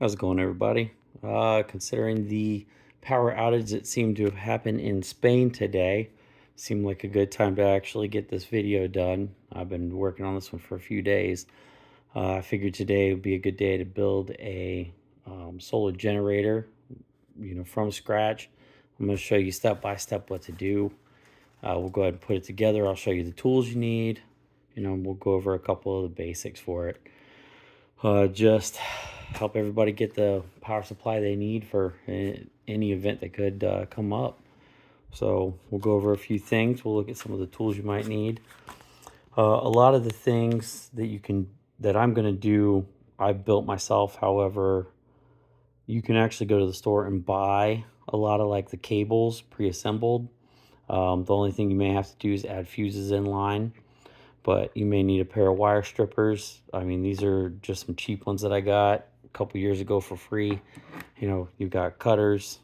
How's it going, everybody? Considering the power outage that seemed to have happened in Spain today, seemed like a good time to actually get this video done. I've been working on this one for a few days. I figured today would be a good day to build a solar generator, from scratch. I'm going to show you step by step what to do. We'll go ahead and put it together. I'll show you the tools you need. We'll go over a couple of the basics for it. Just help everybody get the power supply they need for any event that could come up. So we'll go over a few things. We'll look at some of the tools you might need. A lot of the things that I'm going to do, I built myself. However, you can actually go to the store and buy a lot of like the cables pre-assembled. The only thing you may have to do is add fuses in line, but you may need a pair of wire strippers. I mean, these are just some cheap ones that I got a couple years ago for free. You've got cutters,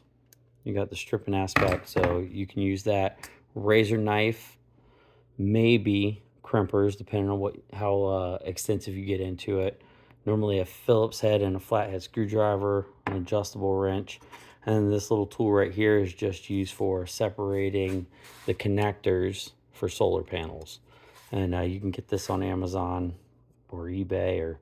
you got the stripping aspect, so you can use that. Razor knife, maybe crimpers, depending on how extensive you get into it. Normally a Phillips head and a flathead screwdriver, an adjustable wrench. And this little tool right here is just used for separating the connectors for solar panels. And you can get this on Amazon or eBay or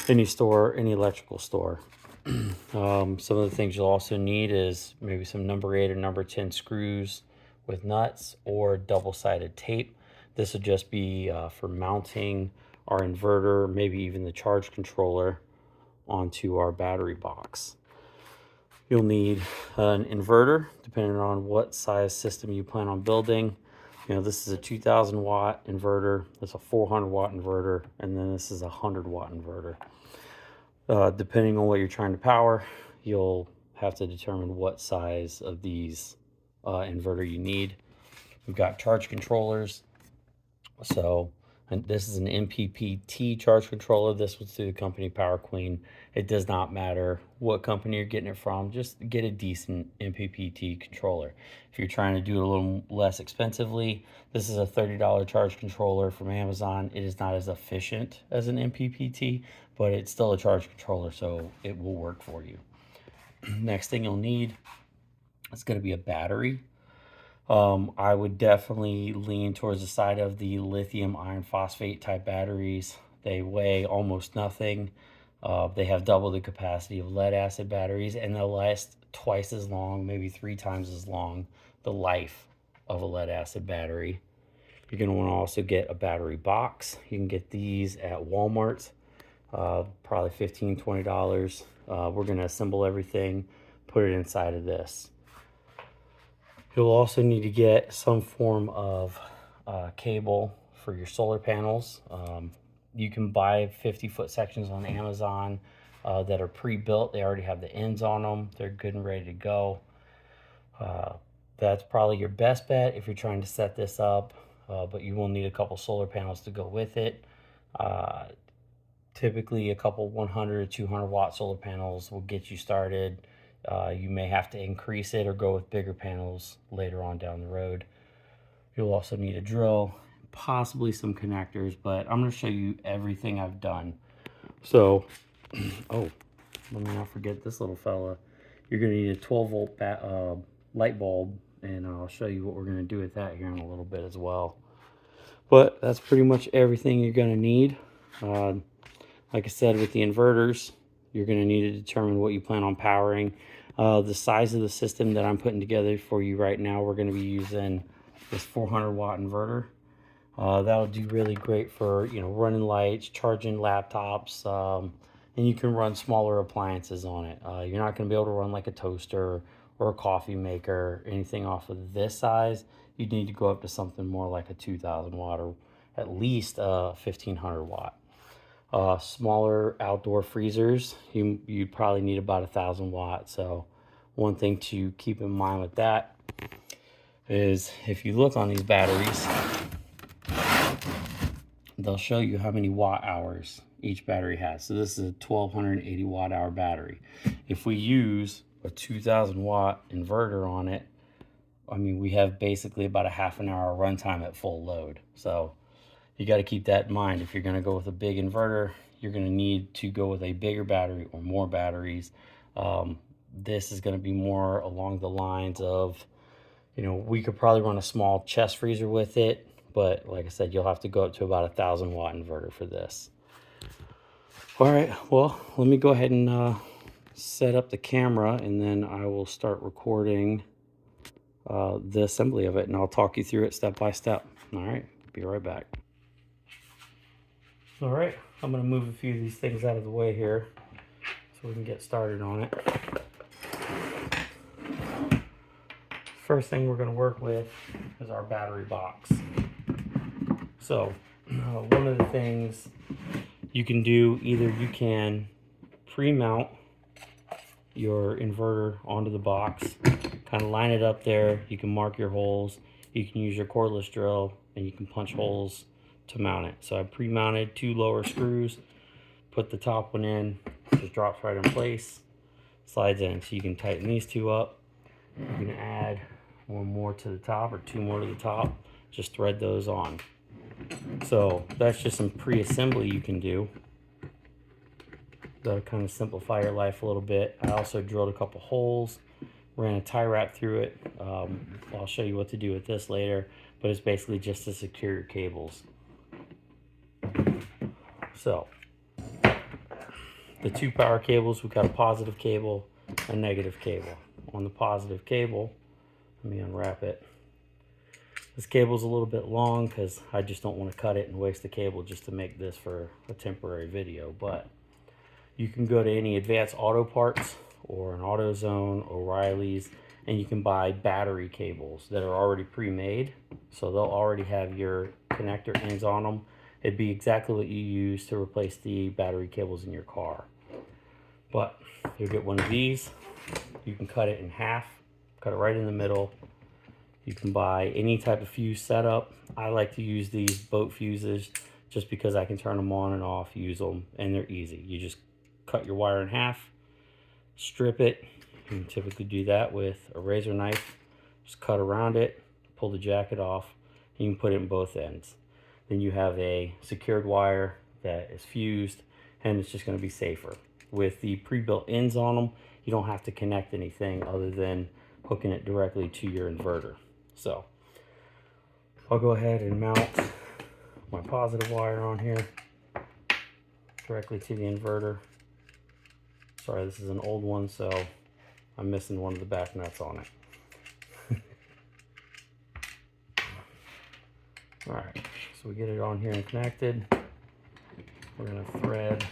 any store, any electrical store. Some of the things you'll also need is maybe some number 8 or number 10 screws with nuts or double-sided tape. This would just be for mounting our inverter, maybe even the charge controller onto our battery box. You'll need an inverter, depending on what size system you plan on building. This is a 2000 watt inverter, that's a 400 watt inverter, and then this is a 100 watt inverter. Depending on what you're trying to power, you'll have to determine what size of these inverter you need. We've got charge controllers. And this is an MPPT charge controller. This was through the company Power Queen. It does not matter what company you're getting it from. Just get a decent MPPT controller. If you're trying to do it a little less expensively, this is a $30 charge controller from Amazon. It is not as efficient as an MPPT, but it's still a charge controller, so it will work for you. Next thing you'll need is going to be a battery. I would definitely lean towards the side of the lithium iron phosphate type batteries. They weigh almost nothing. They have double the capacity of lead acid batteries, and they'll last twice as long, maybe 3 times as long, the life of a lead acid battery. You're going to want to also get a battery box. You can get these at Walmart, probably $15, $20. We're going to assemble everything, put it inside of this. You'll also need to get some form of cable for your solar panels. You can buy 50-foot sections on Amazon that are pre-built. They already have the ends on them. They're good and ready to go. That's probably your best bet if you're trying to set this up, but you will need a couple solar panels to go with it. Typically, a couple 100 or 200 watt solar panels will get you started. You may have to increase it or go with bigger panels later on down the road. You'll also need a drill, possibly some connectors, but I'm going to show you everything I've done. So, oh, let me not forget this little fella. You're going to need a 12-volt light bulb, and I'll show you what we're going to do with that here in a little bit as well. But that's pretty much everything you're going to need. Like I said, with the inverters, you're going to need to determine what you plan on powering. The size of the system that I'm putting together for you right now, we're going to be using this 400 watt inverter. That'll do really great for running lights, charging laptops, and you can run smaller appliances on it. You're not going to be able to run like a toaster or a coffee maker, anything off of this size. You'd need to go up to something more like a 2000 watt or at least 1500 watt. Smaller outdoor freezers, you'd probably need about 1000 watts. So one thing to keep in mind with that is if you look on these batteries, they'll show you how many watt hours each battery has. So this is a 1280 watt hour battery. If we use a 2000 watt inverter on it, I mean, we have basically about a half an hour runtime at full load. So you got to keep that in mind. If you're going to go with a big inverter, you're going to need to go with a bigger battery or more batteries. This is going to be more along the lines of, you know, we could probably run a small chest freezer with it, but like I said, you'll have to go up to about 1,000-watt inverter for this. All right, well, let me go ahead and set up the camera, and then I will start recording the assembly of it, and I'll talk you through it step by step. All right, be right back. All right, I'm going to move a few of these things out of the way here so we can get started on it. First thing we're going to work with is our battery box. So one of the things you can do, either you can pre-mount your inverter onto the box, kind of line it up there, you can mark your holes, you can use your cordless drill, and you can punch holes to mount it. So I pre-mounted 2 lower screws, put the top one in, just drops right in place, slides in. So you can tighten these 2 up, you can add 1 more to the top or 2 more to the top, just thread those on. So that's just some pre-assembly you can do. That'll kind of simplify your life a little bit. I also drilled a couple holes, ran a tie wrap through it. I'll show you what to do with this later, but it's basically just to secure your cables. So the 2 power cables, we've got a positive cable, a negative cable. On the positive cable, let me unwrap it. This cable's a little bit long because I just don't want to cut it and waste the cable just to make this for a temporary video, but you can go to any Advanced Auto Parts or an AutoZone or O'Reilly's, and you can buy battery cables that are already pre-made. So they'll already have your connector ends on them. It'd be exactly what you use to replace the battery cables in your car. But you'll get one of these. You can cut it in half, cut it right in the middle. You can buy any type of fuse setup. I like to use these boat fuses just because I can turn them on and off, use them, and they're easy. You just cut your wire in half, strip it. You can typically do that with a razor knife. Just cut around it, pull the jacket off, and you can put it in both ends. Then you have a secured wire that is fused, and it's just going to be safer. With the pre-built ends on them, you don't have to connect anything other than hooking it directly to your inverter. So I'll go ahead and mount my positive wire on here directly to the inverter. Sorry, this is an old one, so I'm missing one of the back nuts on it. All right, so we get it on here and connected. We're gonna thread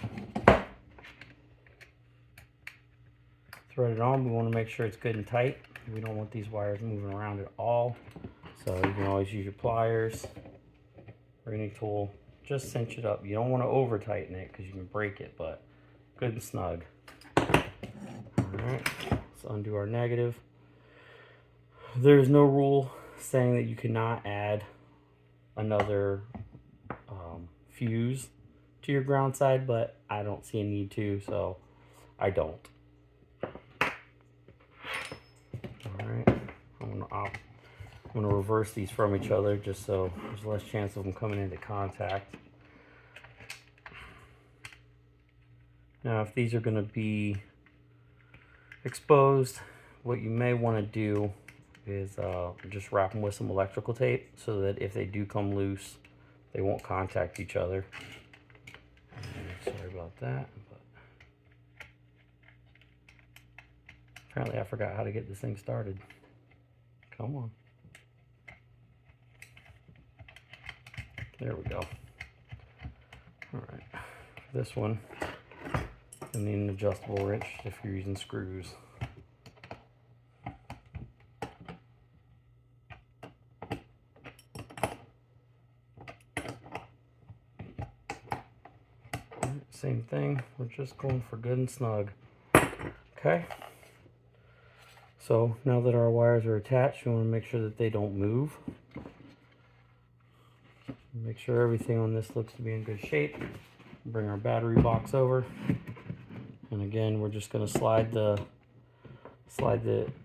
it on. We want to make sure it's good and tight. We don't want these wires moving around at all. So you can always use your pliers or any tool. Just cinch it up. You don't want to over tighten it because you can break it, but good and snug. Alright, let's undo our negative. There's no rule saying that you cannot add another fuse to your ground side, but I don't see a need to, so I don't. Alright, I'm gonna reverse these from each other just so there's less chance of them coming into contact. Now, if these are gonna be exposed, what you may want to do is just wrap them with some electrical tape so that if they do come loose, they won't contact each other. Sorry about that, but apparently I forgot how to get this thing started. Come on. There we go. All right, for this one, you'll need an adjustable wrench if you're using screws. Same thing, we're just going for good and snug. Okay, so now that our wires are attached, you want to make sure that they don't move. Make sure everything on this looks to be in good shape. Bring our battery box over, and again we're just going to slide the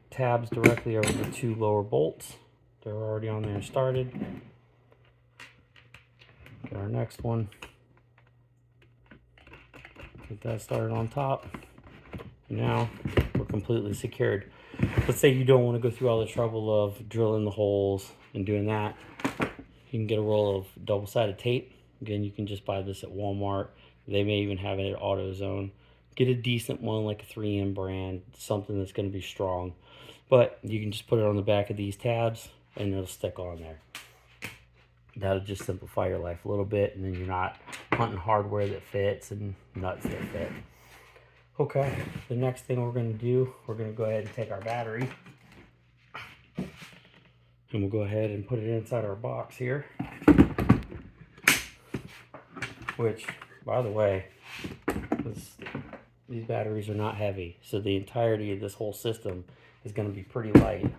tabs directly over the 2 lower bolts. They're already on there started. Get our next one. Get that started on top. Now we're completely secured. Let's say you don't want to go through all the trouble of drilling the holes and doing that. You can get a roll of double-sided tape. Again, you can just buy this at Walmart. They may even have it at AutoZone. Get a decent one, like a 3M brand, something that's going to be strong. But you can just put it on the back of these tabs and it'll stick on there. That'll just simplify your life a little bit, and then you're not hunting hardware that fits and nuts that fit. Okay, the next thing we're going to do, we're going to go ahead and take our battery and we'll go ahead and put it inside our box here. Which, by the way, these batteries are not heavy, so the entirety of this whole system is going to be pretty light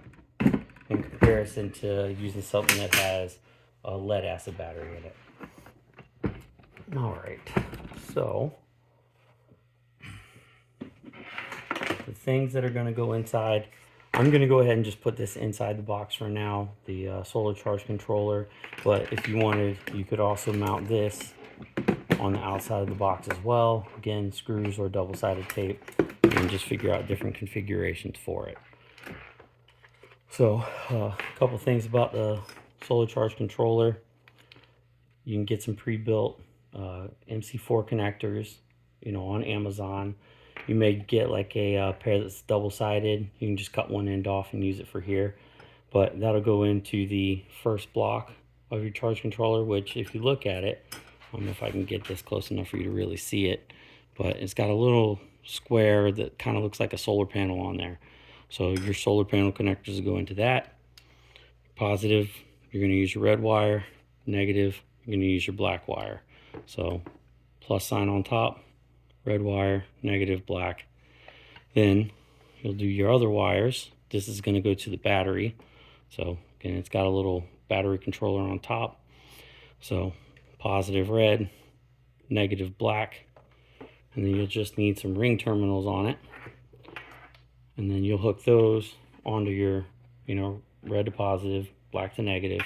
in comparison to using something that has a lead acid battery in it. All right, so the things that are going to go inside, I'm going to go ahead and just put this inside the box for now, the solar charge controller. But if you wanted, you could also mount this on the outside of the box as well. Again, screws or double-sided tape, and just figure out different configurations for it. So a couple things about the solar charge controller. You can get some pre-built MC4 connectors, on Amazon. You may get like a pair that's double-sided. You can just cut one end off and use it for here. But that'll go into the first block of your charge controller, which if you look at it, I don't know if I can get this close enough for you to really see it, but it's got a little square that kind of looks like a solar panel on there. So your solar panel connectors will go into that. Positive, you're going to use your red wire. Negative, you're going to use your black wire. So plus sign on top, red wire, negative, black. Then you'll do your other wires. This is going to go to the battery. So again, it's got a little battery controller on top. So positive red, negative black, and then you'll just need some ring terminals on it, and then you'll hook those onto your red to positive, black to negative,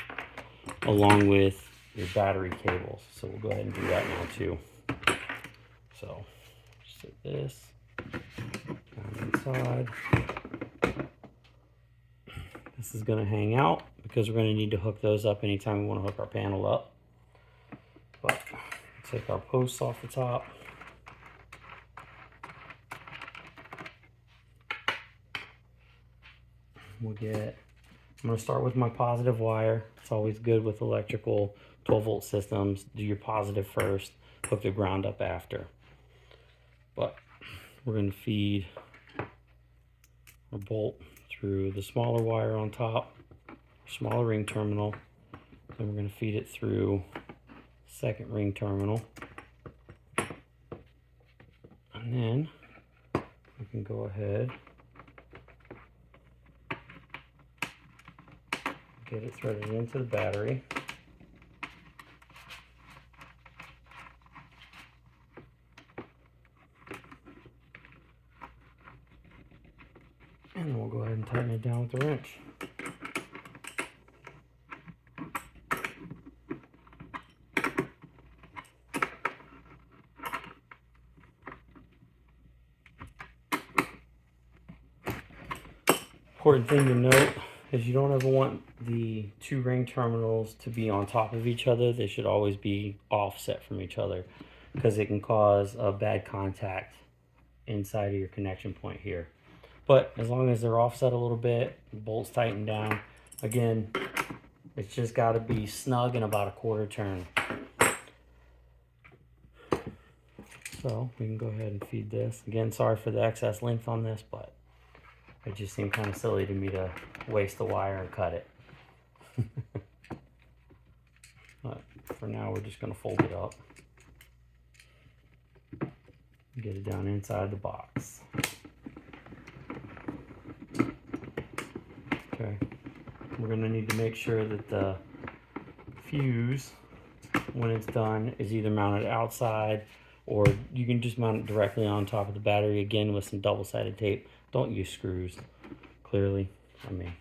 along with your battery cables. So we'll go ahead and do that now too. So set this down inside. This is going to hang out because we're going to need to hook those up anytime we want to hook our panel up. But take our posts off the top. I'm going to start with my positive wire. It's always good with electrical 12-volt systems. Do your positive first, hook the ground up after. But we're going to feed our bolt through the smaller wire on top, smaller ring terminal. Then we're going to feed it through second ring terminal, and then we can go ahead, get it threaded into the battery, and then we'll go ahead and tighten it down with the wrench. Important thing to note is you don't ever want the two ring terminals to be on top of each other. They should always be offset from each other because it can cause a bad contact inside of your connection point here. But as long as they're offset a little bit, the bolts tighten down. Again, it's just got to be snug in about a quarter turn. So we can go ahead and feed this. Again, sorry for the excess length on this, but it just seemed kind of silly to me to waste the wire and cut it. But for now, we're just going to fold it up. Get it down inside the box. Okay. We're going to need to make sure that the fuse, when it's done, is either mounted outside, or you can just mount it directly on top of the battery, again with some double-sided tape. Don't use screws, clearly. I mean,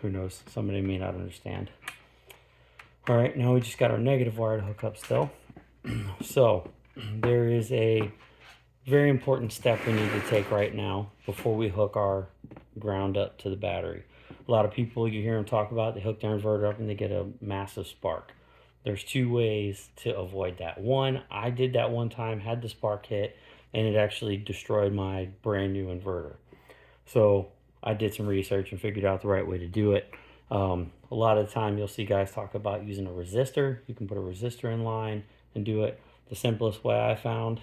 who knows? Somebody may not understand. All right, now we just got our negative wire to hook up still. So there is a Very important step we need to take right now before we hook our ground up to the battery. A lot of people, you hear them talk about, they hook their inverter up and they get a massive spark. There's two ways to avoid that. One, I did that one time, had the spark hit, and it actually destroyed my brand new inverter. So I did some research and figured out the right way to do it. A lot of the time you'll see guys talk about using a resistor. You can put a resistor in line and do it. The simplest way I found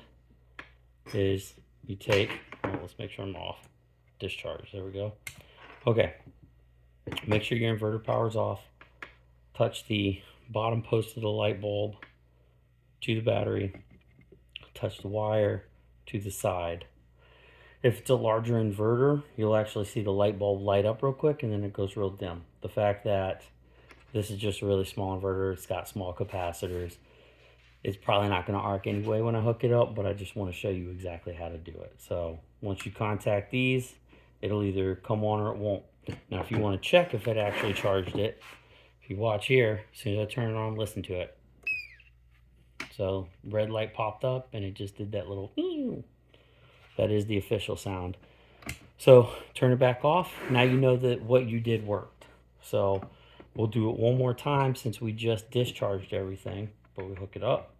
is you take, let's make sure I'm off, discharge, there we go. Okay, make sure your inverter power's off. Touch the bottom post of the light bulb to the battery. Touch the wire to the side. If it's a larger inverter, you'll actually see the light bulb light up real quick and then it goes real dim. The fact that this is just a really small inverter, it's got small capacitors, it's probably not going to arc anyway when I hook it up, but I just want to show you exactly how to do it. So once you contact these, it'll either come on or it won't. Now if you want to check if it actually charged it, if you watch here, as soon as I turn it on, listen to it. So red light popped up and it just did that little eew. That is the official sound. So turn it back off. Now you know that what you did worked. So we'll do it one more time since we just discharged everything, but we hook it up,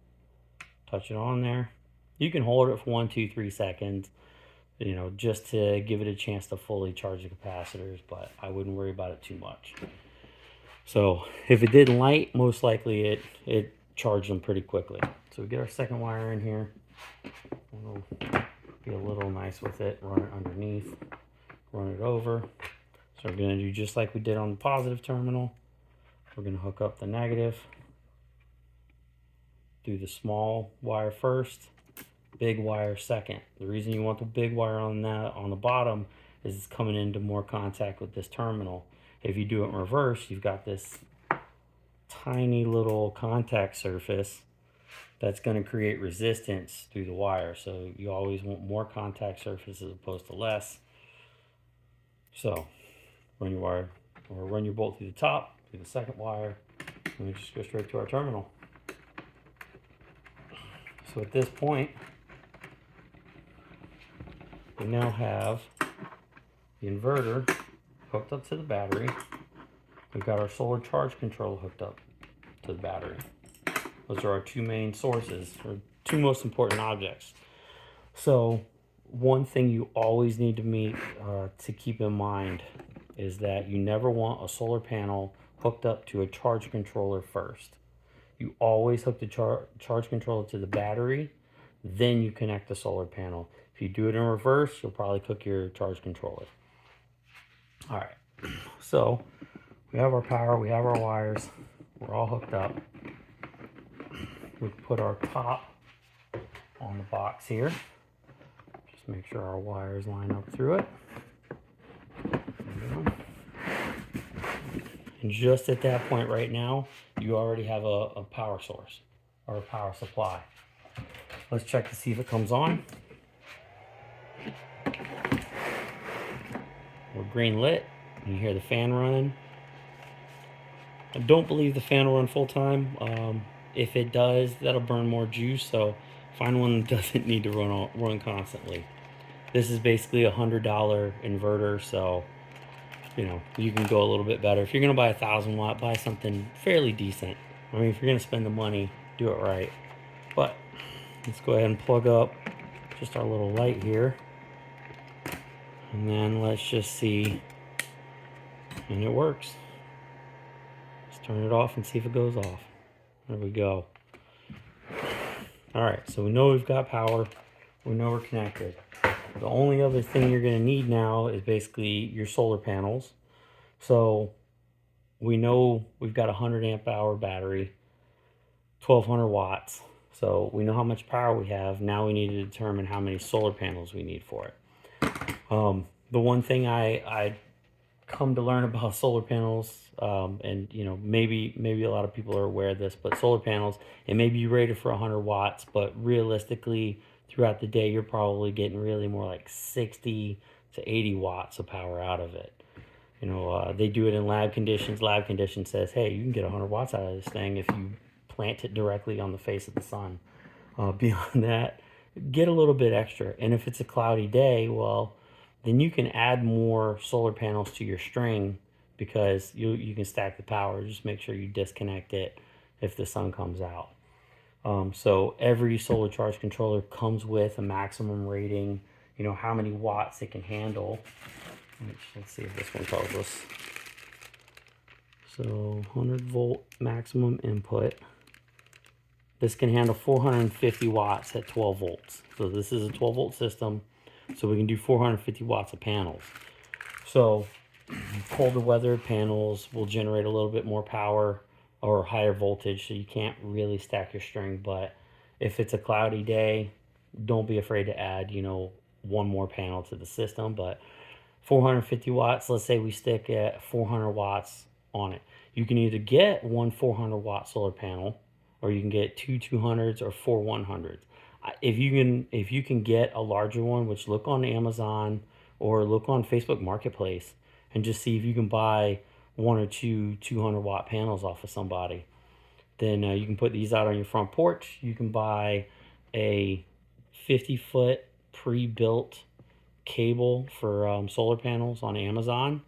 touch it on there. You can hold it for 1, 2, 3 seconds, you know, just to give it a chance to fully charge the capacitors, but I wouldn't worry about it too much. So if it didn't light, most likely it charged them pretty quickly. So we get our second wire in here. We'll be a little nice with it, run it underneath, run it over. So we're going to do just like we did on the positive terminal. We're going to hook up the negative, do the small wire first, big wire second. The reason you want the big wire on that on the bottom is it's coming into more contact with this terminal. If you do it in reverse, you've got this tiny little contact surface that's going to create resistance through the wire. So you always want more contact surface as opposed to less. So run your wire, or run your bolt through the top, through the second wire, and we just go straight to our terminal. So at this point, we now have the inverter hooked up to the battery. We've got our solar charge controller hooked up to the battery. Those are our two main sources, or two most important objects. So one thing you always need to keep in mind is that you never want a solar panel hooked up to a charge controller first. You always hook the charge controller to the battery, then you connect the solar panel. If you do it in reverse, you'll probably cook your charge controller. All right, so we have our power, we have our wires, we're all hooked up. We put our top on the box here. Just make sure our wires line up through it. And just at that point right now, you already have a power source or a power supply. Let's check to see if it comes on. We're green lit. You hear the fan running. I don't believe the fan will run full time. If it does, that'll burn more juice, so find one that doesn't need to run constantly. This is basically a $100 inverter, so you know you can go a little bit better. If you're gonna buy a 1,000-watt, buy something fairly decent. I mean, if you're gonna spend the money, do it right. But let's go ahead and plug up just our little light here, and then let's just see, and it works. Let's turn it off and see if it goes off. There we go. All right, so we know we've got power. We know we're connected. The only other thing you're going to need now is basically your solar panels. So we know we've got a 100 amp hour battery, 1200 watts. So we know how much power we have. Now we need to determine how many solar panels we need for it. The one thing I come to learn about solar panels, and you know, maybe a lot of people are aware of this, but solar panels, it may be rated for 100 watts, but realistically throughout the day you're probably getting really more like 60 to 80 watts of power out of it. You know, they do it in lab conditions. Lab condition says, hey, you can get 100 watts out of this thing if you plant it directly on the face of the sun. Beyond that, get a little bit extra. And if it's a cloudy day, well, then you can add more solar panels to your string because you can stack the power. Just make sure you disconnect it if the sun comes out. So every solar charge controller comes with a maximum rating, you know, how many watts it can handle. Let's see if this one tells us. So 100-volt maximum input. This can handle 450 watts at 12 volts. So this is a 12-volt system, so we can do 450 watts of panels. So colder weather panels will generate a little bit more power or higher voltage, so you can't really stack your string. But if it's a cloudy day, don't be afraid to add, you know, one more panel to the system. But 450 watts, let's say we stick at 400 watts on it. You can either get one 400 watt solar panel, or you can get two 200s or four 100s. If you can get a larger one, which look on Amazon or look on Facebook Marketplace and just see if you can buy one or two 200 watt panels off of somebody. Then you can put these out on your front porch. You can buy a 50-foot pre-built cable for solar panels on Amazon,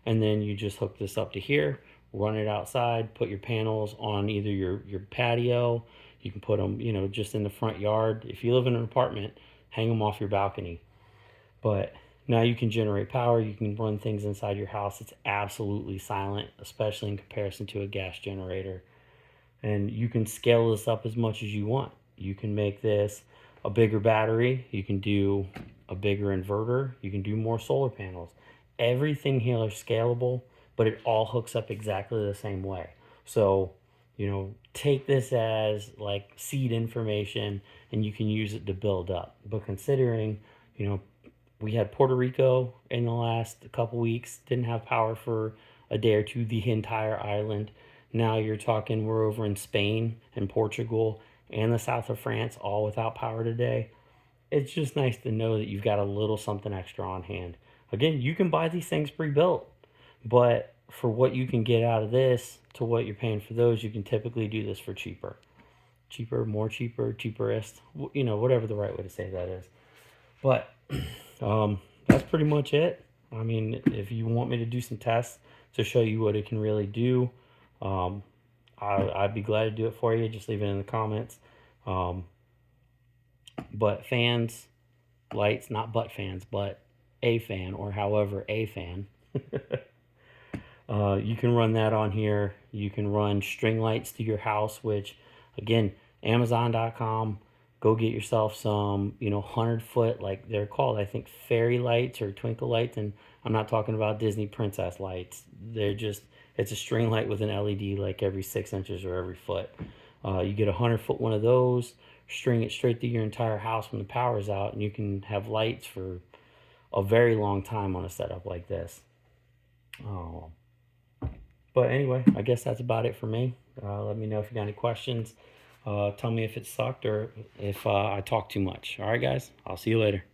and then you just hook this up to here, run it outside, put your panels on either your patio. You can put them, you know, just in the front yard. If you live in an apartment, hang them off your balcony. But now you can generate power. You can run things inside your house. It's absolutely silent, especially in comparison to a gas generator. And you can scale this up as much as you want. You can make this a bigger battery. You can do a bigger inverter. You can do more solar panels. Everything here is scalable, but it all hooks up exactly the same way. So, you know, take this as like seed information and you can use it to build up. But considering, you know, we had Puerto Rico in the last couple weeks, didn't have power for a day or two, the entire island. Now you're talking we're over in Spain and Portugal and the south of France, all without power today. It's just nice to know that you've got a little something extra on hand. Again, you can buy these things pre-built, but for what you can get out of this to what you're paying for those, you can typically do this for cheaper. Cheaper, more cheaper, cheaperest, you know, whatever the right way to say that is. But that's pretty much it. I mean, if you want me to do some tests to show you what it can really do, I'd be glad to do it for you. Just leave it in the comments. But fans, lights, not butt fans, but a fan, or however a fan. You can run that on here. You can run string lights to your house, which, again, Amazon.com. Go get yourself some, you know, 100-foot, like they're called, I think, fairy lights or twinkle lights. And I'm not talking about Disney princess lights. They're just, it's a string light with an LED like every 6 inches or every foot. You get a 100-foot one of those, string it straight through your entire house when the power's out, and you can have lights for a very long time on a setup like this. Oh. But anyway, I guess that's about it for me. Let me know if you got any questions. Tell me if it sucked or if I talked too much. All right, guys. I'll see you later.